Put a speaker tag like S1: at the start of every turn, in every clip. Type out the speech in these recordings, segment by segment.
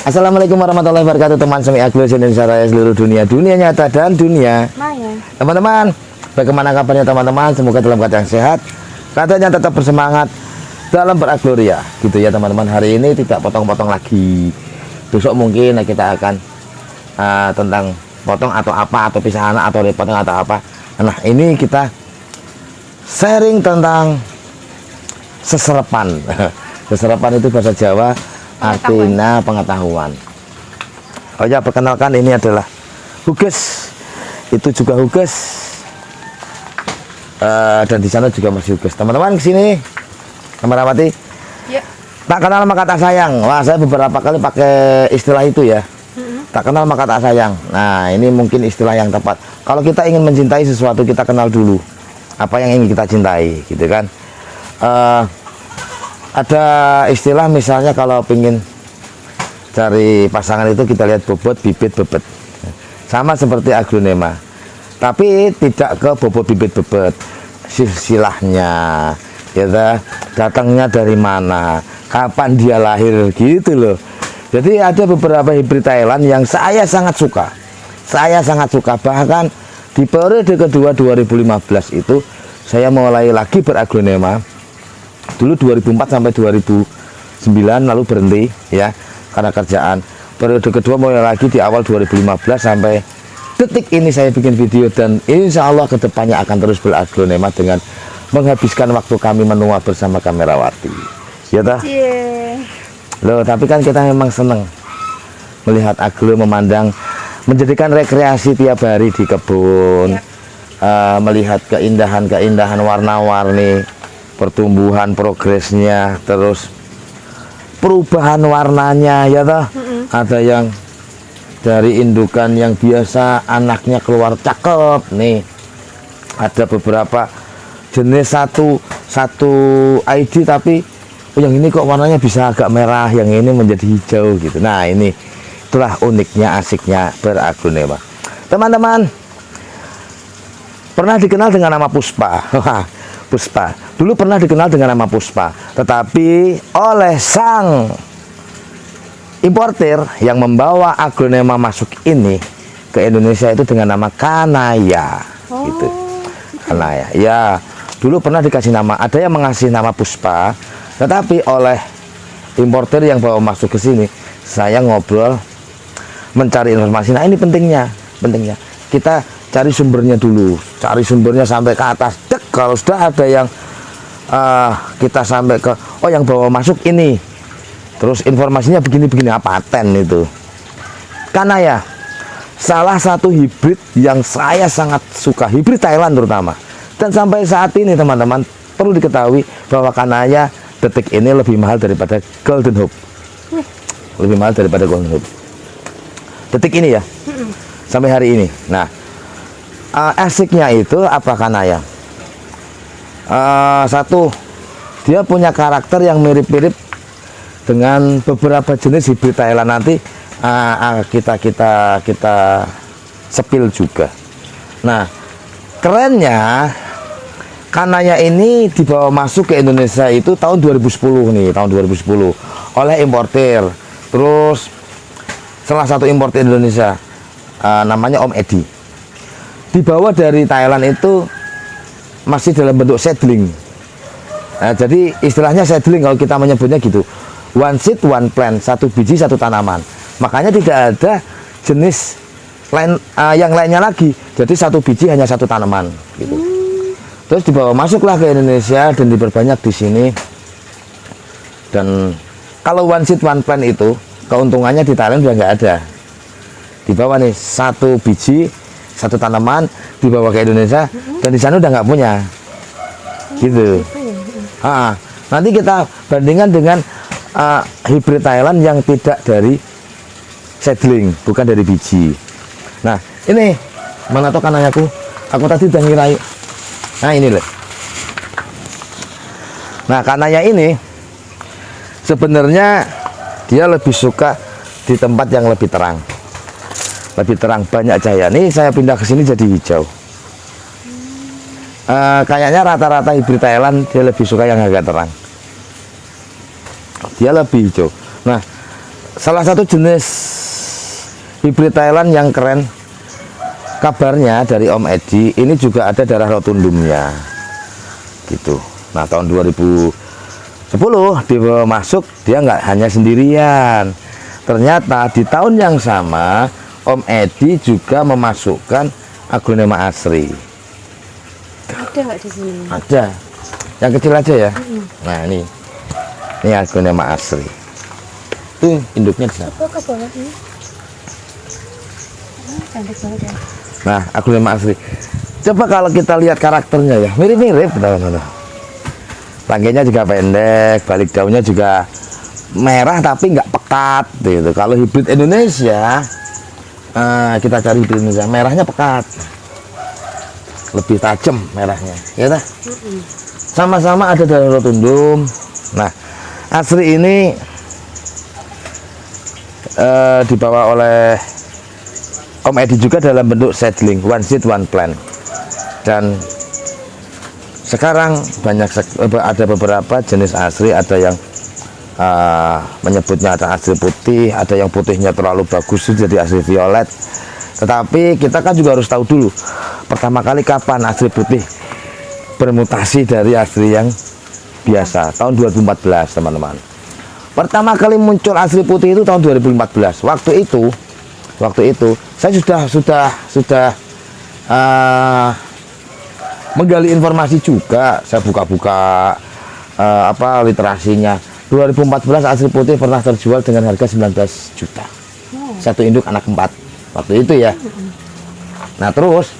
S1: Assalamualaikum warahmatullahi wabarakatuh, teman semi agro Indonesia Raya seluruh dunia, dunia nyata dan dunia
S2: maya.
S1: Teman-teman, bagaimana kabarnya teman-teman? Semoga dalam keadaan sehat, katanya tetap bersemangat dalam beragloria, gitu ya teman-teman. Hari ini tidak potong-potong lagi. Besok mungkin kita akan tentang potong atau apa, atau pisah anak, atau repotong atau apa. Nah, ini kita sharing tentang seserapan. Seserapan itu bahasa Jawa, artinya pengetahuan. Oh ya, perkenalkan, ini adalah Huges. Itu juga Huges. Dan di sana juga masih Huges. Teman-teman kesini, Merawati.
S2: Ya.
S1: Tak kenal maka tak sayang. Wah, saya beberapa kali pakai istilah itu ya. Tak kenal maka tak sayang. Nah, ini mungkin istilah yang tepat. Kalau kita ingin mencintai sesuatu, kita kenal dulu apa yang ingin kita cintai, gitu kan. Ada istilah misalnya kalau pingin cari pasangan itu kita lihat bobot, bibit, bebet. Sama seperti agronema, tapi tidak ke bobot, bibit, bebet, silsilahnya, ya, datangnya dari mana, kapan dia lahir, gitu loh. Jadi ada beberapa hibrid Thailand yang saya sangat suka. Saya sangat suka, bahkan di periode kedua 2015 itu saya mulai lagi beragronema. Dulu 2004 sampai 2009, lalu berhenti ya karena kerjaan. Periode kedua mulai lagi di awal 2015 sampai detik ini saya bikin video, dan insya Allah kedepannya akan terus beragronema dengan menghabiskan waktu kami menua bersama Kamerawati, ya toh? Loh, tapi kan kita memang seneng melihat agro, memandang, menjadikan rekreasi tiap hari di kebun, melihat keindahan-keindahan, warna-warni, pertumbuhan, progresnya, terus perubahan warnanya, ya toh. Ada yang dari indukan yang biasa anaknya keluar cakep nih, ada beberapa jenis satu ID, tapi yang ini kok warnanya bisa agak merah, yang ini menjadi hijau gitu. Nah, ini itulah uniknya, asiknya beragronema. Teman-teman, pernah dikenal dengan nama Puspa. Puspa dulu pernah dikenal dengan nama Puspa, tetapi oleh sang importer yang membawa agronema masuk ini ke Indonesia itu dengan nama Kanaya, gitu. Kanaya, ya, dulu pernah dikasih nama, ada yang mengasih nama Puspa, tetapi oleh importer yang bawa masuk ke sini, saya ngobrol, mencari informasi. Nah, ini pentingnya kita cari sumbernya dulu, cari sumbernya sampai ke atas. Kalau sudah ada yang kita sampai ke, oh yang bawa masuk ini, terus informasinya begini-begini, paten itu. Kanaya, salah satu hibrid yang saya sangat suka, hibrid Thailand terutama. Dan sampai saat ini teman-teman perlu diketahui bahwa Kanaya detik ini lebih mahal daripada Golden Hope. Lebih mahal daripada Golden Hope. Detik ini ya, sampai hari ini. Nah, asiknya itu apa Kanaya? Satu, dia punya karakter yang mirip-mirip dengan beberapa jenis hibrid Thailand. Nanti kita sepil juga. Nah, kerennya Kanaya ini dibawa masuk ke Indonesia itu tahun 2010 nih, tahun 2010 oleh importer. Terus salah satu importer Indonesia, namanya Om Edi, dibawa dari Thailand itu masih dalam bentuk seedling. Nah, jadi istilahnya seedling kalau kita menyebutnya gitu, one seed one plant, satu biji satu tanaman. Makanya tidak ada jenis lain yang lainnya lagi, jadi satu biji hanya satu tanaman gitu. Terus dibawa masuklah ke Indonesia dan diperbanyak di sini. Dan kalau one seed one plant itu keuntungannya di Thailand udah nggak ada. Dibawa nih satu biji satu tanaman, dibawa ke Indonesia, dan di sana udah nggak punya, gitu. Nanti kita bandingkan dengan hibrid Thailand yang tidak dari seedling, bukan dari biji. Nah, ini mana tuh Kanayaku? Aku tadi udah ngirai. Nah, ini loh. Nah, Kanaya ini sebenarnya dia lebih suka di tempat yang lebih terang. Lebih terang, banyak cahaya. Nih saya pindah ke sini jadi hijau. Kayaknya rata-rata hibrid Thailand dia lebih suka yang agak terang. Dia lebih hijau. Nah, salah satu jenis hibrid Thailand yang keren, kabarnya dari Om Edi, ini juga ada darah rotundumnya gitu. Nah tahun 2010 dia masuk, dia nggak hanya sendirian, ternyata di tahun yang sama Om Edi juga memasukkan Aglonema asri.
S2: Ada nggak di sini?
S1: Ada, yang kecil aja ya. Nah ini Aglonema asri. Tuh induknya di sana.
S2: Oh, ke bawah ini. Cantik banget ya.
S1: Nah, Aglonema asri. Coba kalau kita lihat karakternya ya, mirip-mirip teman-teman. Rangkainya juga pendek, balik daunnya juga merah tapi nggak pekat gitu. Kalau hibrid Indonesia, kita cari hibrid Indonesia, merahnya pekat, lebih tajam merahnya, ya dah. Sama-sama ada darah rotundum. Nah, asri ini dibawa oleh Om Edi juga dalam bentuk seedling, one seed one plant. Dan sekarang ada beberapa jenis asri, ada yang menyebutnya ada asri putih, ada yang putihnya terlalu bagus jadi asri violet. Tetapi kita kan juga harus tahu dulu pertama kali kapan asri putih bermutasi dari asri yang biasa. Tahun 2014 teman-teman. Pertama kali muncul asri putih itu tahun 2014. Waktu itu saya sudah menggali informasi juga. Saya buka-buka literasinya. 2014 asri putih pernah terjual dengan harga 19 juta. Satu induk anak 4 waktu itu ya. Nah terus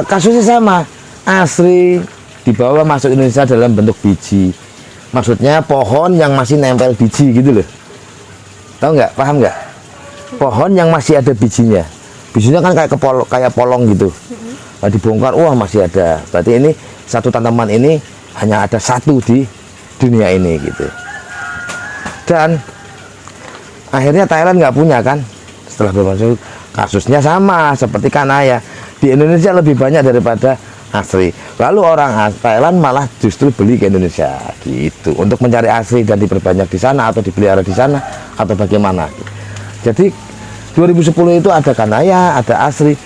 S1: kasusnya sama, asri dibawa masuk Indonesia dalam bentuk biji. Maksudnya pohon yang masih nempel biji gitu loh. Tahu nggak? Paham nggak? Pohon yang masih ada bijinya. Bijinya kan kayak polong gitu. Nah, dibongkar, wah masih ada. Berarti ini satu tanaman ini hanya ada satu di dunia ini gitu. Dan akhirnya Thailand nggak punya kan. Setelah bermasuk, kasusnya sama seperti Kanaya. Di Indonesia lebih banyak daripada asri. Lalu orang Thailand malah justru beli ke Indonesia gitu untuk mencari asri dan diperbanyak di sana atau dipelihara di sana atau bagaimana. Jadi 2010 itu ada Kanaya, ada asri,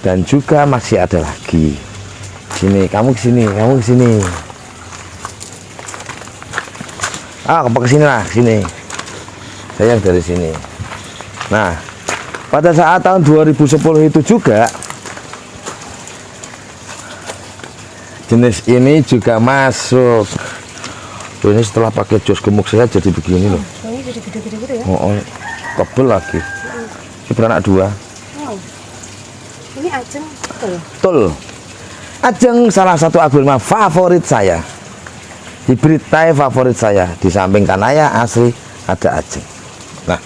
S1: dan juga masih ada lagi. Sini, kamu kesini, kamu kesini. Ke sini lah, sini. Saya dari sini. Nah, pada saat tahun 2010 itu juga jenis ini juga masuk. Tuh, ini setelah pakai jos gemuk saya jadi begini loh.
S2: Ini jadi gede-gede gitu ya?
S1: Oh, kebel lagi. Ini beranak 2.
S2: Wow. Ini ajeng betul ya?
S1: Betul. Ajeng salah satu aglonema favorit saya. Hibrid Thai favorit saya. Di samping Kanaya asri ada ajeng. Nah,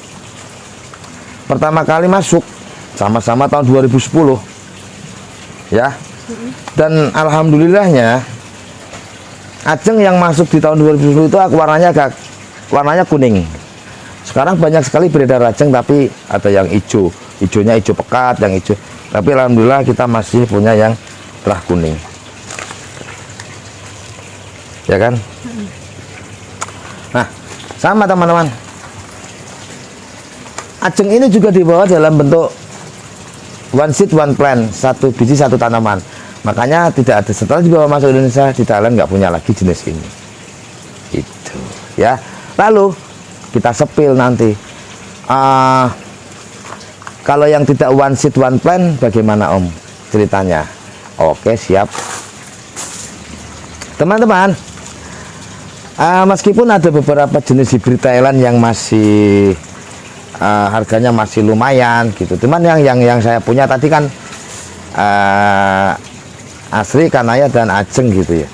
S1: pertama kali masuk sama-sama tahun 2010. Ya. Dan alhamdulillahnya ajeng yang masuk di tahun 2010 itu warnanya kuning. Sekarang banyak sekali beredar ajeng, tapi ada yang hijau, hijaunya hijau pekat, yang hijau. Tapi alhamdulillah kita masih punya yang telah kuning, ya kan? Nah, sama teman-teman. Ajeng ini juga dibawa dalam bentuk one seed one plant, satu biji satu tanaman. Makanya tidak ada, setelah dibawa masuk Indonesia, di Thailand nggak punya lagi jenis ini. Itu, ya. Lalu kita sepil nanti. Kalau yang tidak one seed one plant bagaimana Om ceritanya? Oke, siap. Teman-teman, meskipun ada beberapa jenis hibrid Thailand yang masih harganya masih lumayan gitu. Cuman yang saya punya tadi kan asri, Kanaya, dan ajeng gitu ya.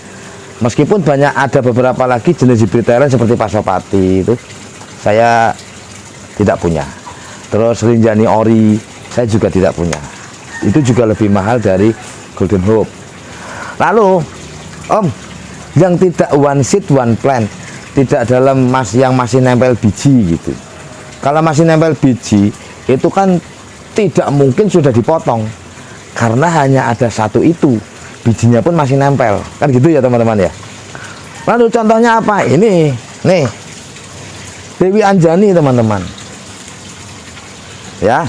S1: Meskipun ada beberapa lagi jenis hibrid Thailand seperti Pasopati itu saya tidak punya. Terus Rinjani Ori saya juga tidak punya. Itu juga lebih mahal dari Golden Hope. Lalu Om, yang tidak one seed one plant, tidak dalam yang masih nempel biji gitu. Kalau masih nempel biji itu kan tidak mungkin sudah dipotong, karena hanya ada satu itu, bijinya pun masih nempel, kan gitu ya teman-teman ya. Lalu contohnya apa? Ini nih, Dewi Anjani teman-teman. Ya.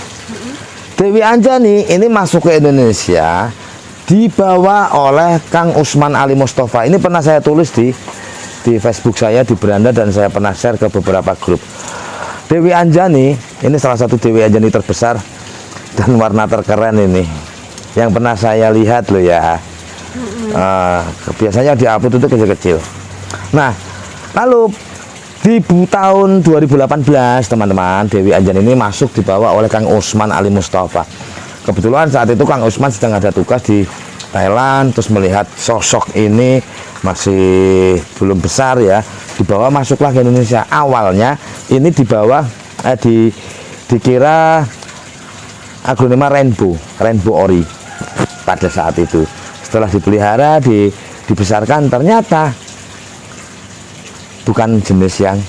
S1: Dewi Anjani ini masuk ke Indonesia dibawa oleh Kang Usman Ali Mustafa. Ini pernah saya tulis di Facebook saya di beranda dan saya pernah share ke beberapa grup. Dewi Anjani ini salah satu Dewi Anjani terbesar dan warna terkeren ini yang pernah saya lihat loh ya. Biasanya diupload itu kecil-kecil. Nah, lalu di tahun 2018 teman-teman, Dewi Anjani ini masuk dibawa oleh Kang Usman Ali Mustafa. Kebetulan saat itu Kang Usman sedang ada tugas di Thailand, terus melihat sosok ini masih belum besar ya, dibawa masuklah ke Indonesia. Awalnya ini dibawa dikira aglonema rainbow ori pada saat itu. Setelah dipelihara, dibesarkan, ternyata bukan jenis yang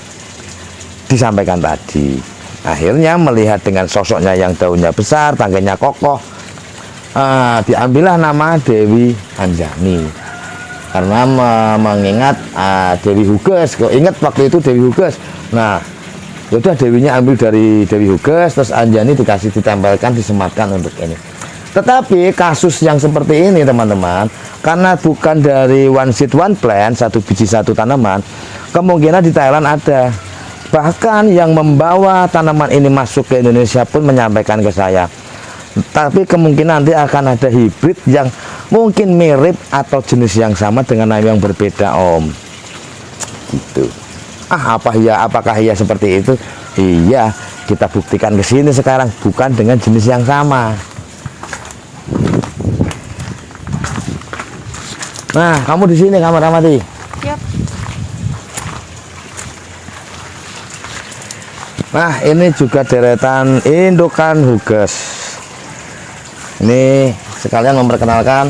S1: disampaikan tadi. Akhirnya melihat dengan sosoknya yang daunnya besar, tangkainya kokoh, diambillah nama Dewi Anjani karena mengingat Dewi Huges. Kok ingat waktu itu Dewi Huges. Nah, yaudah Dewinya ambil dari Dewi Huges, terus Anjani dikasih ditempelkan, disematkan untuk ini. Tetapi kasus yang seperti ini teman-teman, karena bukan dari one seed one plant, satu biji satu tanaman, kemungkinan di Thailand ada. Bahkan yang membawa tanaman ini masuk ke Indonesia pun menyampaikan ke saya, tapi kemungkinan nanti akan ada hibrid yang mungkin mirip atau jenis yang sama dengan nama yang berbeda, Om. Gitu. Apakah iya seperti itu? Iya, kita buktikan ke sini sekarang, bukan dengan jenis yang sama. Nah, kamu di sini, kamu Ramati.
S2: Yap.
S1: Nah, ini juga deretan indukan Huges. Ini sekalian memperkenalkan,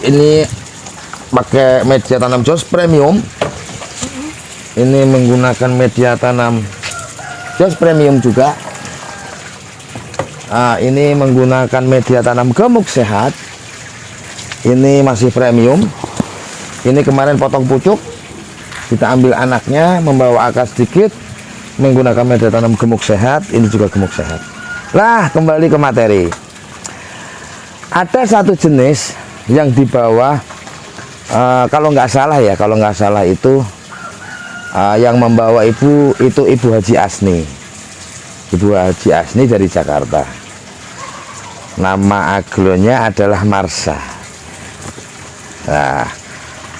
S1: ini pakai media tanam Jos Premium. Ini menggunakan media tanam Jos Premium juga. Ini menggunakan media tanam Gemuk Sehat. Ini masih premium. Ini kemarin potong pucuk, kita ambil anaknya, membawa akar sedikit, menggunakan media tanam Gemuk Sehat. Ini juga Gemuk Sehat. Lah, kembali ke materi. Ada satu jenis yang dibawa, kalau nggak salah itu yang membawa itu Ibu Haji Asni. Ibu Haji Asni dari Jakarta. Nama aglonya adalah Marsa. Nah,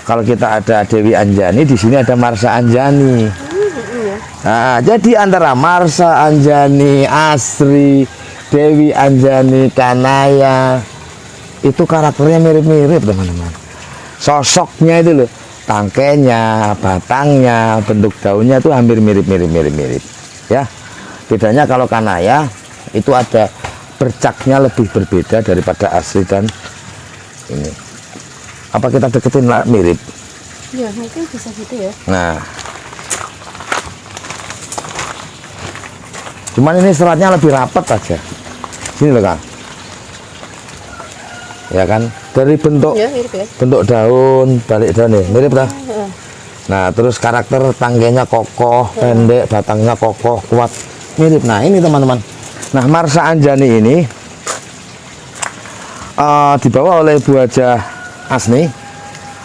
S1: kalau kita ada Dewi Anjani, di sini ada Marsa Anjani. Nah, jadi antara Marsa Anjani, Asri, Dewi Anjani, Kanaya, itu karakternya mirip-mirip teman-teman. Sosoknya itu loh, tangkainya, batangnya, bentuk daunnya itu hampir mirip. Ya, bedanya kalau Kanaya itu ada bercaknya lebih berbeda daripada Asri dan ini. Apa kita deketin lah mirip?
S2: Ya, mungkin bisa gitu ya.
S1: Nah, cuman ini seratnya lebih rapat aja. Sini loh Kang. Ya kan, dari bentuk
S2: Ya, mirip ya.
S1: bentuk daun, balik daun nih, mirip dah. Nah, terus karakter tangkainya kokoh, pendek, batangnya kokoh, kuat, mirip. Nah, ini teman-teman. Nah, Marsa Anjani ini dibawa oleh Bu Haja Asni,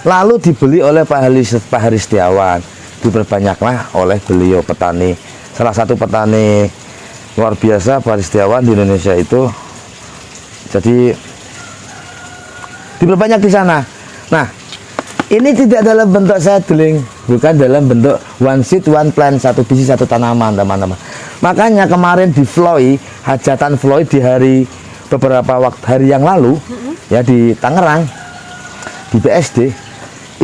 S1: lalu dibeli oleh Pak Haris Setiawan, diperbanyaklah oleh beliau petani, salah satu petani luar biasa Pak Haris Setiawan di Indonesia itu. Jadi diperbanyak di sana. Nah, ini tidak dalam bentuk seedling, bukan dalam bentuk one seed one plant, satu biji satu tanaman teman-teman. Makanya kemarin di Floy, hajatan Floy di beberapa hari yang lalu ya di Tangerang, di BSD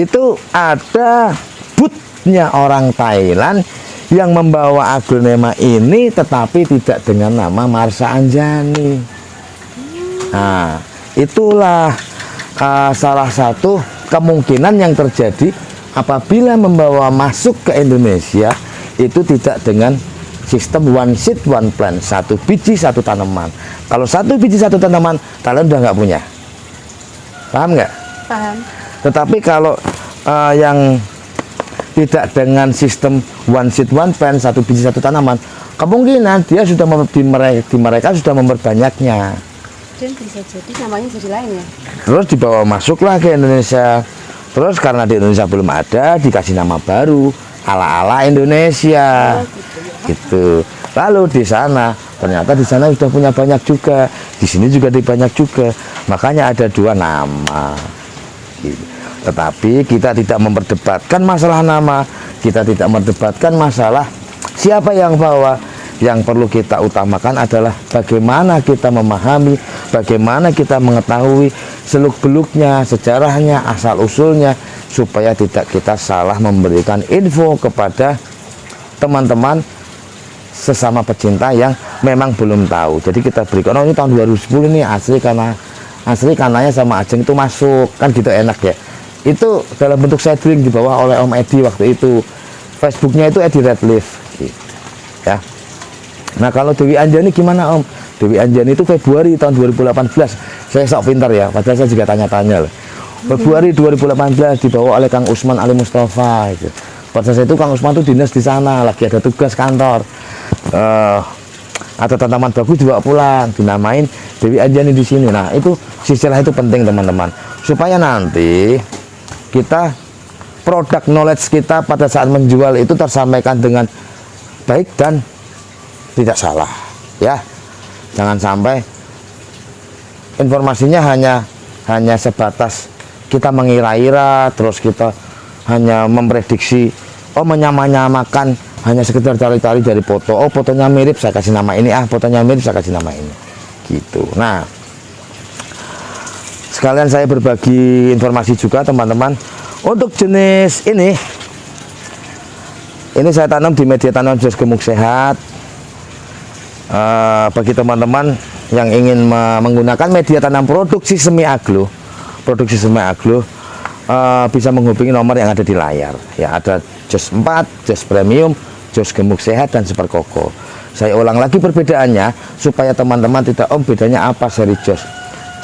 S1: itu ada bootnya orang Thailand yang membawa aglonema ini, tetapi tidak dengan nama Marsa Anjani. Nah, itulah salah satu kemungkinan yang terjadi apabila membawa masuk ke Indonesia itu tidak dengan sistem one seed one plant, satu biji satu tanaman. Kalau satu biji satu tanaman, Thailand udah nggak punya. Paham nggak?
S2: Paham.
S1: Tetapi kalau yang tidak dengan sistem one seed one plant, satu biji satu tanaman, kemungkinan dia sudah di mereka sudah memperbanyaknya.
S2: Dan bisa jadi namanya jadi lain ya.
S1: Terus dibawa masuklah ke Indonesia. Terus karena di Indonesia belum ada, dikasih nama baru ala-ala Indonesia. Gitu. Lalu di sana ternyata di sana sudah punya banyak juga, di sini juga banyak juga, makanya ada dua nama. Gitu. Tetapi kita tidak memperdebatkan masalah nama, kita tidak memperdebatkan masalah siapa yang bawa. Yang perlu kita utamakan adalah bagaimana kita memahami, bagaimana kita mengetahui seluk-beluknya, sejarahnya, asal-usulnya, supaya tidak kita salah memberikan info kepada teman-teman sesama pecinta yang memang belum tahu. Jadi kita berikan, oh ini tahun 2010 ini asli kananya sama Ajeng itu masuk, kan gitu enak ya. Itu dalam bentuk shading di bawah oleh Om Edi waktu itu. Facebooknya itu Edi Redleaf, gitu. Ya. Nah kalau Dewi Anjani gimana Om? Dewi Anjani itu Februari tahun 2018. Saya sok pintar ya, padahal saya juga tanya-tanya loh. Februari 2018 dibawa oleh Kang Usman Ali Mustafa gitu. Pada saat itu Kang Usman tuh dinas di sana, lagi ada tugas kantor. Ada tanaman bagus dibawa pulang, dinamain Dewi Anjani di sini. Nah itu istilah itu penting teman-teman, supaya nanti kita produk knowledge kita pada saat menjual itu tersampaikan dengan baik dan tidak salah ya. Jangan sampai informasinya hanya sebatas kita mengira-ira, terus kita hanya memprediksi, oh menyamakan, hanya sekedar cari-cari dari foto, oh fotonya mirip saya kasih nama ini, fotonya mirip saya kasih nama ini gitu. Nah sekalian saya berbagi informasi juga teman-teman, untuk jenis ini saya tanam di media tanam Jos Gemuk Sehat. Bagi teman-teman yang ingin menggunakan media tanam produksi semi aglo, bisa menghubungi nomor yang ada di layar ya. Ada Jos 4, Jos Premium, Jos Gemuk Sehat, dan Super Koko. Saya ulang lagi perbedaannya supaya teman-teman tidak, om bedanya apa seri Jos.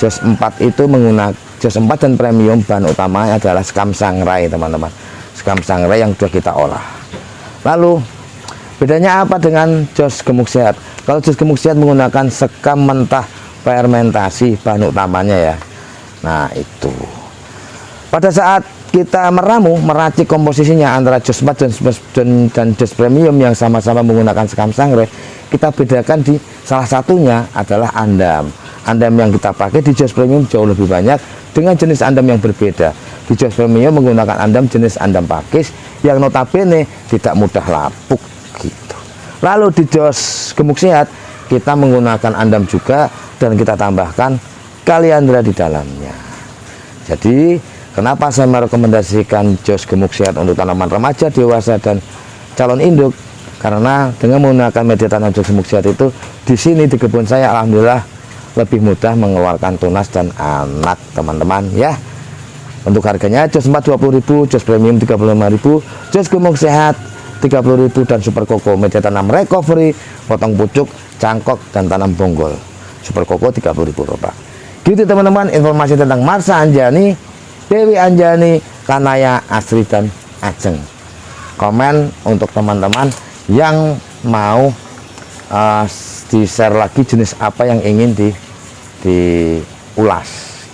S1: Jos 4 itu menggunakan Jos 4 dan Premium, bahan utamanya adalah sekam sangrai teman-teman, sekam sangrai yang sudah kita olah. Lalu bedanya apa dengan Jos Gemuk Sehat? Kalau Jos Gemuk Sehat menggunakan sekam mentah fermentasi bahan utamanya ya. Nah itu pada saat kita meracik komposisinya antara Jos 4 dan Jos Premium yang sama-sama menggunakan sekam sangrai, kita bedakan di salah satunya adalah andam. Andam yang kita pakai di Jos Premium jauh lebih banyak dengan jenis andam yang berbeda. Di Jos Premium menggunakan andam jenis andam pakis yang notabene tidak mudah lapuk gitu. Lalu di Jos Gemuk Sehat kita menggunakan andam juga dan kita tambahkan kaliandra di dalamnya. Jadi kenapa saya merekomendasikan Jos Gemuk Sehat untuk tanaman remaja, dewasa, dan calon induk? Karena dengan menggunakan media tanam Jos Gemuk Sehat itu di sini di kebun saya alhamdulillah lebih mudah mengeluarkan tunas dan anak teman-teman ya. Untuk harganya Jos 4 20.000, Jos Premium 35.000, Jos Gemuk Sehat 30.000, dan Super Koko media tanam recovery, potong pucuk, cangkok, dan tanam bonggol. Super Koko 30.000 rupiah. Gitu teman-teman informasi tentang Marsha Anjani, Dewi Anjani, Kanaya, Asri, dan Ajeng. Komen untuk teman-teman yang mau di-share lagi jenis apa yang ingin diulas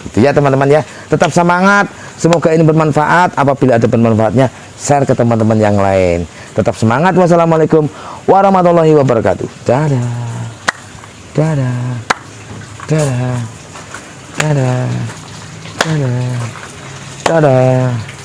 S1: gitu ya teman-teman ya. Tetap semangat, semoga ini bermanfaat. Apabila ada bermanfaatnya, share ke teman-teman yang lain. Tetap semangat. Wassalamualaikum warahmatullahi wabarakatuh. Dadah, dadah, dadah, dadah, dadah, dadah.